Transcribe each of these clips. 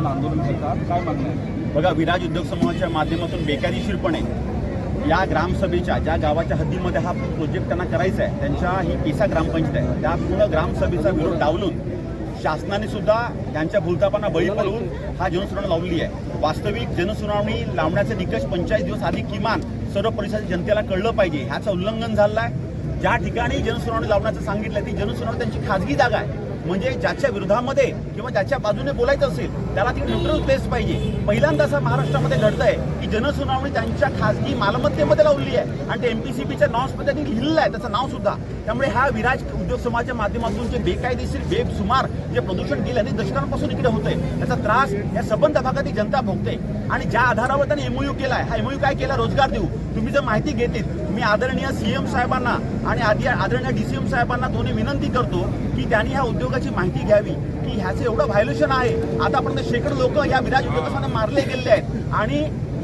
आपण आंदोलन करतात, काय मागणं आहे? बघा, विराज उद्योग समूहाच्या माध्यमातून बेकायदेशीरपणे या ग्रामसभेच्या ज्या गावाच्या हद्दीमध्ये हा प्रोजेक्ट त्यांना करायचा आहे, त्यांच्या ही पेसा ग्रामपंचायत आहे, त्या पूर्ण ग्रामसभेचा विरोध डावलून शासनाने सुद्धा त्यांच्या भूलथापांना बळी पडून हा जनसुनावणी लावली आहे. वास्तविक जनसुनावणी लावण्याचे निकष 45 दिवस आधी किमान सर्व परिसरातील जनतेला कळलं पाहिजे. ह्याचं उल्लंघन झालं आहे. ज्या ठिकाणी जनसुनावणी लावण्याचं सांगितलं ती जनसुनावणी त्यांची खाजगी जागा आहे. म्हणजे ज्याच्या विरोधामध्ये किंवा ज्याच्या बाजूने बोलायचं असेल त्याला ती न्यूट्रल प्लेस पाहिजे. पहिल्यांदा असं महाराष्ट्रामध्ये घडतंय की जनसुनावणी त्यांच्या खासगी मालमत्तेमध्ये लावली आहे आणि ते MPCBच्या नॉर्म्समध्ये त्यांनी लिहिलेलं आहे त्याचं नाव सुद्धा. त्यामुळे हा विराज उद्योग समाजाच्या माध्यमातून जे बेकायदेशीर बेसुमार जे प्रदूषण गेलं आणि दशकांपासून इकडे होतंय त्याचा त्रास या सबंध भागातील जनता भोगते. आणि ज्या आधारावर त्यांनी MOU केला आहे, हा MOU काय केला? रोजगार देऊ. तुम्ही जर माहिती घेतील, मी आदरणीय CM साहेबांना आणि आदरणीय DCM साहेबांना दोन्ही विनंती करतो की त्यांनी ह्या उद्योगाची माहिती घ्यावी की ह्याचं एवढं व्हायोलेशन आहे. आतापर्यंत शेकडो लोक या विराज उद्योगामध्ये मारले गेलेले आहेत आणि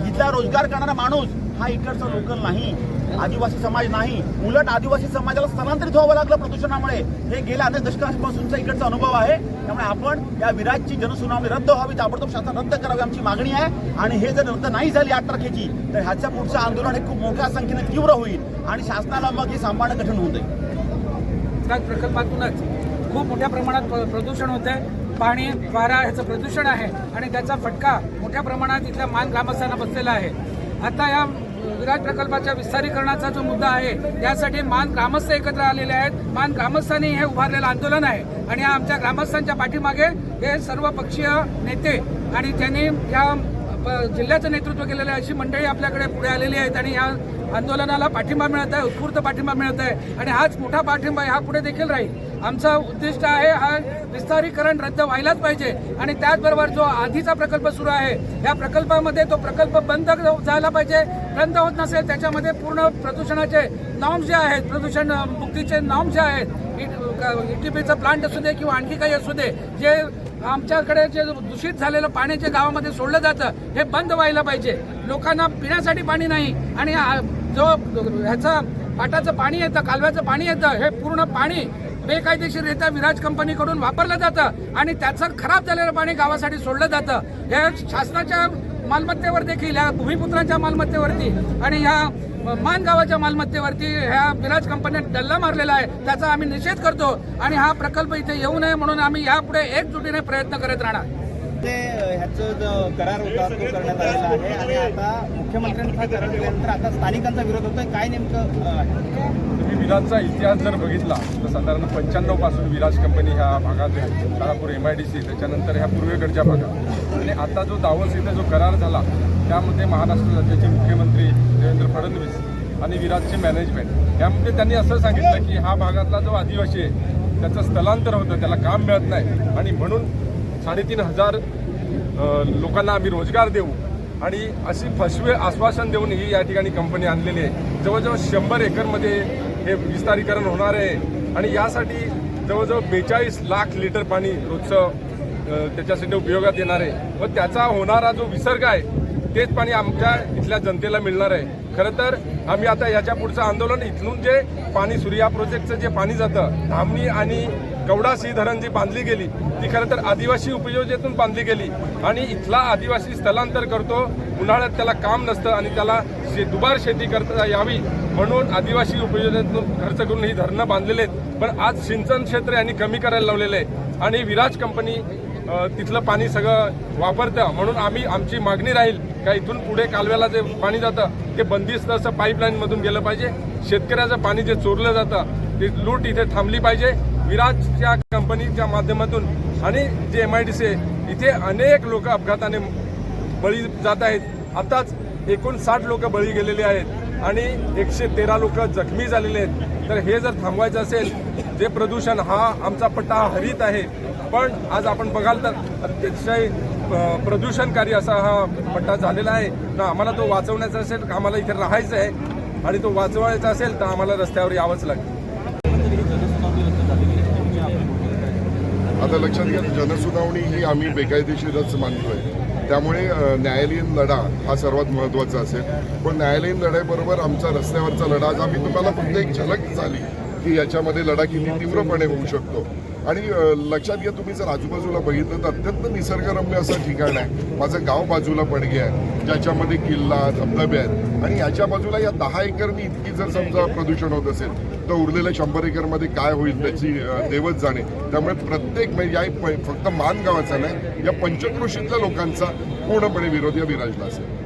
इथला रोजगार करणारा माणूस हा इकडचा लोकल नाही, आदिवासी समाज नाही. उलट आदिवासी समाजाला स्थलांतरित व्हावं लागलं प्रदूषणामुळे. हे गेल्या अनेक दशकांपासूनचा इकडचा अनुभव आहे. त्यामुळे आपण या विराजची जनसुनावणी रद्द व्हावी, ताबडतोब शासन रद्द करावी आमची मागणी आहे. आणि हे जर रद्द नाही झाली 8 तारखेची तर ह्याच्या पुढचं आंदोलन हे खूप मोठ्या संख्येने तीव्र होईल आणि शासनाला मग हे सांभाळणं कठीण होऊन जाईल. प्रकल्पातूनच खूप मोठ्या प्रमाणात प्रदूषण होत आहे. पाणी, वारा ह्याचं प्रदूषण आहे आणि त्याचा फटका मोठ्या प्रमाणात इथल्या मान ग्रामस्थांना बसलेला आहे. आता या विराज प्रकल्पाच्या विस्तारीकरणाचा जो मुद्दा आहे त्यासाठी मान ग्रामस्थ एकत्र आलेले आहेत. मान ग्रामस्थांनी हे उभारलेलं आंदोलन आहे आणि आमच्या ग्रामस्थांच्या पाठीमागे हे सर्व पक्षीय नेते आणि त्यांनी या जिल्ह्याचं नेतृत्व केलेलं अशी मंडळी आपल्याकडे पुढे आलेली आहेत आणि या आंदोलनाला पाठिंबा मिळत आहे, उत्स्फूर्त पाठिंबा मिळत आहे आणि हाच मोठा पाठिंबा हा पुढे देखील राहील. आमचं उद्दिष्ट आहे हा विस्तारीकरण रद्द व्हायलाच पाहिजे आणि त्याचबरोबर जो आधीचा प्रकल्प सुरू आहे या प्रकल्पामध्ये तो प्रकल्प बंद झाला पाहिजे. बंद होत नसेल त्याच्यामध्ये पूर्ण प्रदूषणाचे नॉर्म्स जे आहेत, प्रदूषण मुक्तीचे नॉर्म्स जे आहेत, ETPचा प्लांट असू दे किंवा आणखी काही असू दे, जे आमच्याकडे जे दूषित झालेलं पाणी जे गावामध्ये सोडलं जातं हे बंद व्हायला पाहिजे. लोकांना पिण्यासाठी पाणी नाही आणि जो ह्याचं पाटाचं पाणी येतं, कालव्याचं पाणी येतं, हे पूर्ण पाणी बेकायदेशीररित्या विराज कंपनीकडून वापरलं जातं आणि त्याचं खराब झालेलं पाणी गावासाठी सोडलं जातं. हे शासनाच्या मालमत्तेवर देखील, या भूमिपुत्रांच्या मालमत्तेवरती आणि या मान गावाच्या मालमत्तेवरती ह्या विराज कंपनीने डल्ला मारलेला आहे. त्याचा आम्ही निषेध करतो आणि हा प्रकल्प इथे येऊ नये म्हणून आम्ही यापुढे एकजुटीने प्रयत्न करत राहणार. ते ह्याचं जो करार होता तो करण्यात आलेला आहे आणि आता मुख्यमंत्र्यांनी हा करार दिल्यानंतर आता स्थानिकांचा विरोध होतोय. काय नेमकं तुम्ही विराजचा इतिहास जर बघितला तर साधारण 95 पासून विराज कंपनी ह्या भागात आहे. तारापूर MIDC, त्याच्यानंतर ह्या पूर्वेकडच्या भागात आणि आता जो दावोस इथे जो करार झाला त्यामध्ये महाराष्ट्र राज्याचे मुख्यमंत्री देवेंद्र फडणवीस आणि विराजचे मॅनेजमेंट यामध्ये त्यांनी असं सांगितलं की हा भागातला जो आदिवासी आहे त्याचं स्थलांतर होतं, त्याला काम मिळत नाही आणि म्हणून 3,500 लोकांना आम्ही रोजगार देऊ आणि अशी फसवे आश्वासन देऊन ही या ठिकाणी कंपनी आणलेली आहे. जवळजवळ 100 एकरमध्ये हे विस्तारीकरण होणार आहे आणि यासाठी जवळजवळ 42 लाख लिटर पाणी रोजचं त्याच्यासाठी उपयोगात येणार आहे व त्याचा होणारा जो विसर्ग आहे तेच पाणी आमच्या इथल्या जनतेला मिळणार आहे. खरं तर आम्ही आता याच्या पुढचं आंदोलन इथून जे पाणी सूर्या प्रोजेक्टचं जे पाणी जातं, धामणी आणि कवडासी धरण जी बांधली गेली ती खरं तर आदिवासी उपयोजनेतून बांधली गेली आणि इथला आदिवासी स्थलांतर करतो. उन्हाळ्यात त्याला काम नसतं आणि त्याला दुबार शेती करता यावी म्हणून आदिवासी उपयोजनेतून खर्च करून ही धरणं बांधलेले आहेत. पण आज सिंचन क्षेत्र यांनी कमी करायला लावलेलं आहे आणि विराज कंपनी तिथलं पाणी सगळं वापरतं. म्हणून आमची मागणी राहील का इथून पुढे कालव्याला जे पाणी जातं ते बंदिस्त असं पाईपलाईनमधून गेलं पाहिजे. शेतकऱ्याचं पाणी जे चोरलं जातं ते लूट इथे थांबली पाहिजे. विराजच्या कंपनीच्या माध्यमातून आणि जे MIDC आहे इथे अनेक लोक अपघाताने बळी जात आहेत. आताच 59 लोक बळी गेलेले आहेत आणि 113 लोक जखमी झालेले आहेत. तर हे जर थांबवायचं असेल, जे प्रदूषण हा आमचा पट्टा हरित आहे पण आज आपण बघाल तर अतिशय प्रदूषणकारी असा हा पट्टा झालेला आहे ना. आम्हाला तो वाचवण्याचा असेल तर आम्हाला इथे राहायचं आहे आणि तो वाचवायचा असेल तर आम्हाला रस्त्यावर यावंच लागेल. आता लक्षात घ्या, जनसुनावणी ही आम्ही बेकायदेशीरच मानतोय. त्यामुळे न्यायालयीन लढा हा सर्वात महत्त्वाचा असेल. पण न्यायालयीन लढाईबरोबर आमचा रस्त्यावरचा लढा, आज आम्ही तुम्हाला फक्त एक झलक झाली की याच्यामध्ये लढा किती तीव्रपणे होऊ शकतो. आणि लक्षात घ्या, तुम्ही जर आजूबाजूला बघितलं तर अत्यंत निसर्गरम्य असं ठिकाण आहे. माझं गाव बाजूला पडगे आहे, ज्याच्यामध्ये किल्ला, धबधबे आहेत. आणि याच्या बाजूला या 10 एकरनी इतकी जर समजा प्रदूषण होत असेल तर उरलेल्या 100 एकरमध्ये काय होईल त्याची देवच जाणे. त्यामुळे प्रत्येक म्हणजे या फक्त मान गावाचा नाही, या पंचक्रोशीतल्या लोकांचा पूर्णपणे विरोध या विराजला असेल.